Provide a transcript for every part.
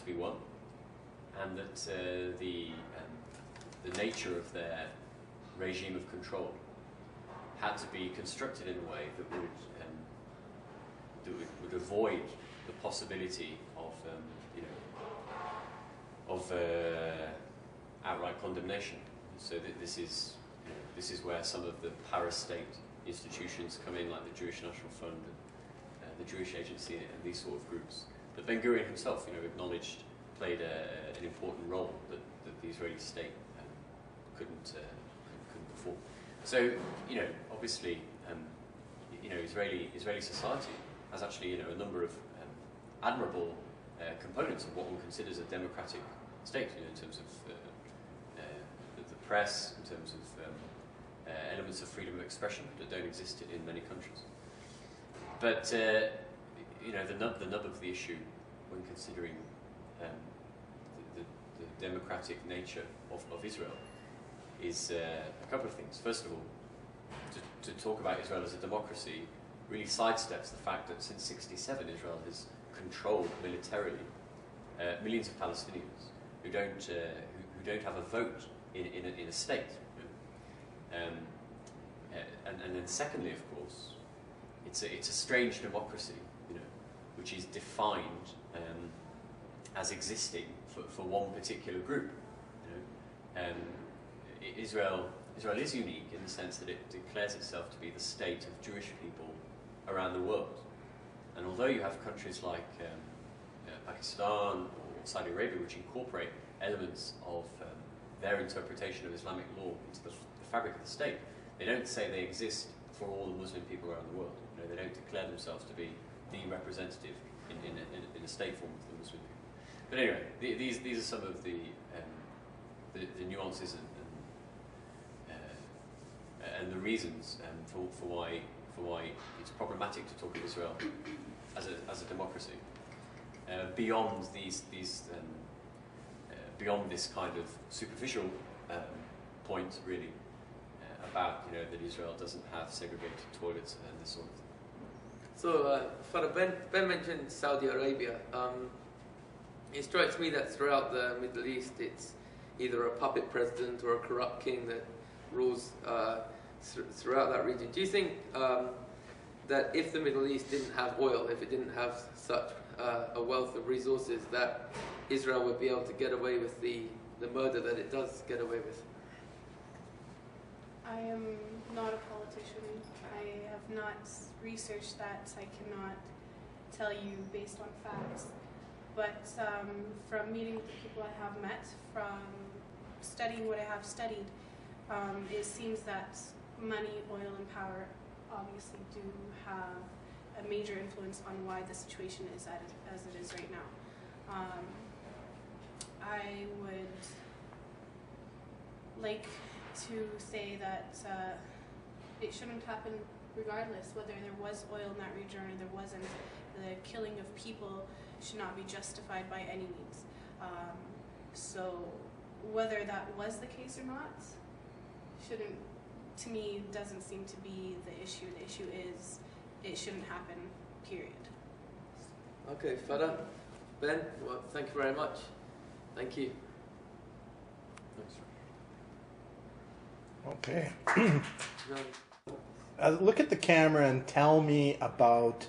be won, and that the nature of their regime of control had to be constructed in a way that would avoid the possibility of outright condemnation. So this is where some of the para-state institutions come in, like the Jewish National Fund, and the Jewish Agency, and these sort of groups. But Ben Gurion himself, acknowledged, played an important role that the Israeli state couldn't perform. So, obviously, Israeli society has actually, a number of admirable components of what one considers a democratic state, in terms of the press, in terms of elements of freedom of expression that don't exist in many countries. But the nub of the issue, when considering the democratic nature of Israel, is a couple of things. First of all, to talk about Israel as a democracy really sidesteps the fact that since '67 Israel has controlled militarily millions of Palestinians who don't have a vote in a state. And then secondly, of course, it's a strange democracy, which is defined as existing for one particular group. Israel is unique in the sense that it declares itself to be the state of Jewish people around the world. And although you have countries like Pakistan or Saudi Arabia, which incorporate elements of their interpretation of Islamic law into the fabric of the state, they don't say they exist for all the Muslim people around the world. They don't declare themselves to be the representative in a state form of the Muslim people. But anyway, these are some of the nuances and the reasons for why it's problematic to talk of Israel as a democracy. Beyond beyond this kind of superficial point, really, about that Israel doesn't have segregated toilets and this sort of thing. So, Father, Ben mentioned Saudi Arabia. It strikes me that throughout the Middle East, it's either a puppet president or a corrupt king that rules throughout that region. Do you think that if the Middle East didn't have oil, if it didn't have such a wealth of resources, that Israel would be able to get away with the murder that it does get away with? I am not a politician. I have not researched that, so I cannot tell you based on facts. But from meeting with the people I have met, from studying what I have studied, it seems that money, oil, and power obviously do have a major influence on why the situation is as it is right now. I would like to say that it shouldn't happen regardless, whether there was oil in that region or there wasn't. The killing of people should not be justified by any means. So whether that was the case or not, to me, doesn't seem to be the issue. The issue is it shouldn't happen, period. Okay, Father, Ben, well, thank you very much. Thank you. Okay. Look at the camera and tell me about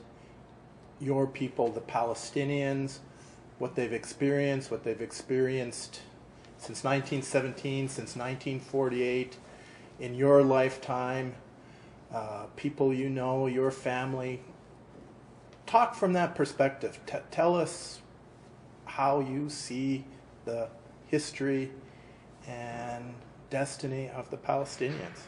your people, the Palestinians, what they've experienced since 1917, since 1948, in your lifetime, people you know, your family. Talk from that perspective. Tell us how you see the history and destiny of the Palestinians.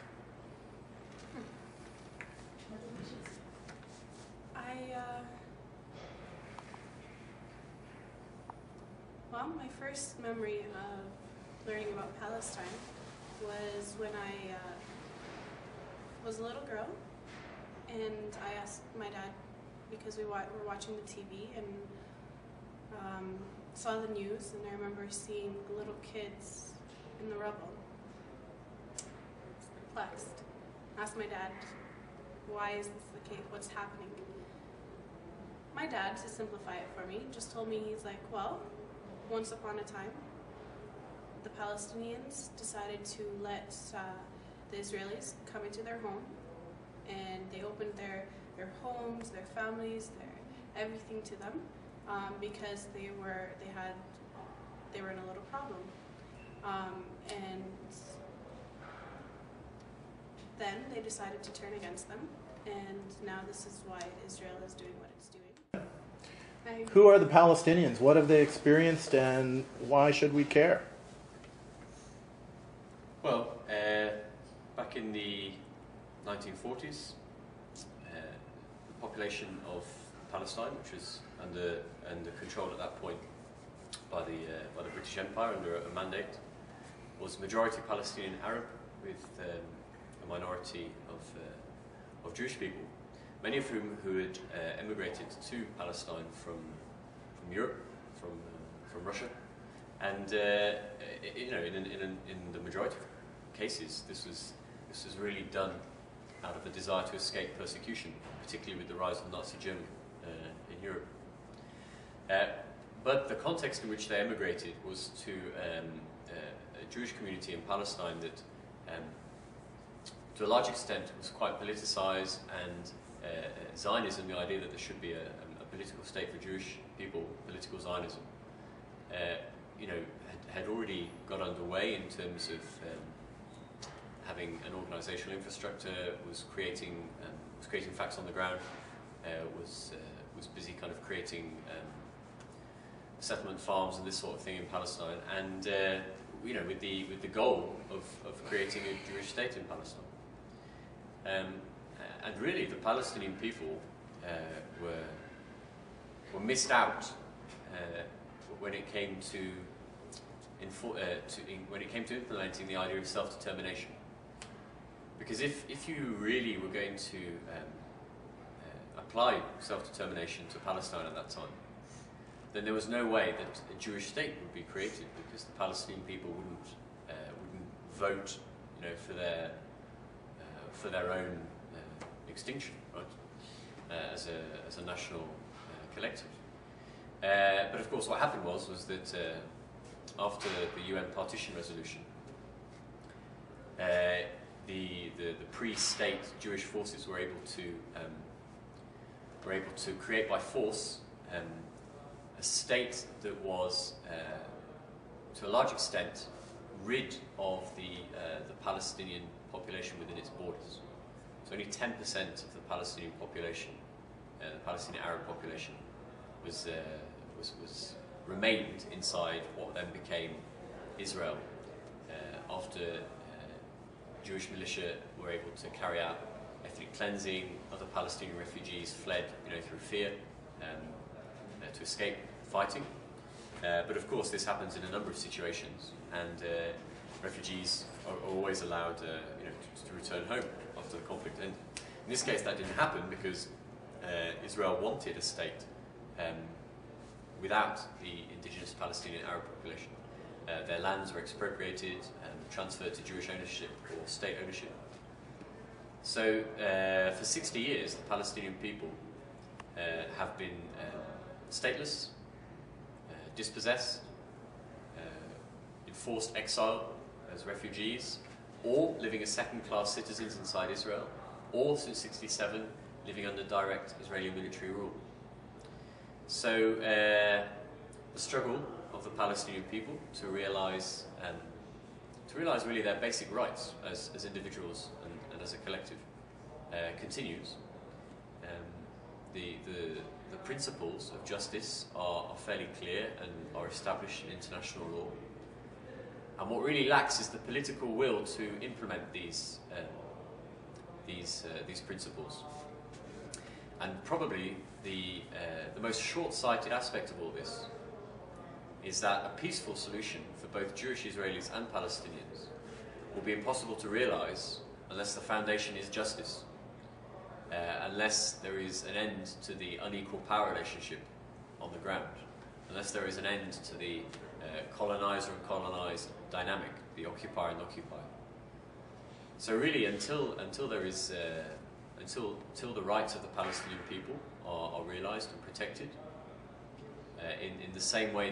Well, my first memory of learning about Palestine was when I was a little girl, and I asked my dad, because we were watching the TV and saw the news, and I remember seeing little kids in the rubble. Perplexed. Asked my dad, why is this the case? What's happening? My dad, to simplify it for me, just told me, he's like, well, once upon a time, the Palestinians decided to let the Israelis come into their home, and they opened their homes, their families, their everything to them, because they were in a little problem, and then they decided to turn against them, and now this is why Israel is doing what it's doing. Who are the Palestinians? What have they experienced, and why should we care? Well, back in the 1940s, the population of Palestine, which was under control at that point by the British Empire under a mandate, was majority Palestinian Arab, with a minority of Jewish people, many of whom who had emigrated to Palestine from Europe, from Russia, and you know, in the majority of cases, this was really done out of a desire to escape persecution, particularly with the rise of Nazi Germany in Europe. But the context in which they emigrated was to a Jewish community in Palestine that, to a large extent, was quite politicized, and Zionism, the idea that there should be a political state for Jewish people, political Zionism, you know, had already got underway in terms of having an organizational infrastructure, was creating facts on the ground, was busy kind of creating settlement farms and this sort of thing in Palestine, and you know, with the goal of creating a Jewish state in Palestine. And really, the Palestinian people were missed out when it came to implementing the idea of self-determination. Because if you really were going to apply self-determination to Palestine at that time, then there was no way that a Jewish state would be created, because the Palestinian people wouldn't vote, you know, for their own extinction, right? As a national collective. But of course, what happened was that after the UN partition resolution, the pre-state Jewish forces were able to create by force a state that was, to a large extent, rid of the Palestinian population within its borders. So only 10% of the Palestinian population, the Palestinian Arab population, was remained inside what then became Israel after Jewish militia were able to carry out ethnic cleansing. Other Palestinian refugees fled, you know, through fear to escape fighting. But of course, this happens in a number of situations, and refugees are always allowed, you know, to return home after the conflict ended. In this case, that didn't happen because Israel wanted a state without the indigenous Palestinian Arab population. Their lands were expropriated and transferred to Jewish ownership or state ownership. So for 60 years, the Palestinian people have been stateless, dispossessed, in forced exile as refugees, or living as second-class citizens inside Israel, or since '67 living under direct Israeli military rule. So the struggle of the Palestinian people to realize really their basic rights as individuals and as a collective continues. The principles of justice are fairly clear and are established in international law. And what really lacks is the political will to implement these principles. And probably the most short-sighted aspect of all this is that a peaceful solution for both Jewish Israelis and Palestinians will be impossible to realize unless the foundation is justice, unless there is an end to the unequal power relationship on the ground, unless there is an end to the colonizer and colonized dynamic, the occupier and occupier. So really, until there is until the rights of the Palestinian people are realized and protected in the same way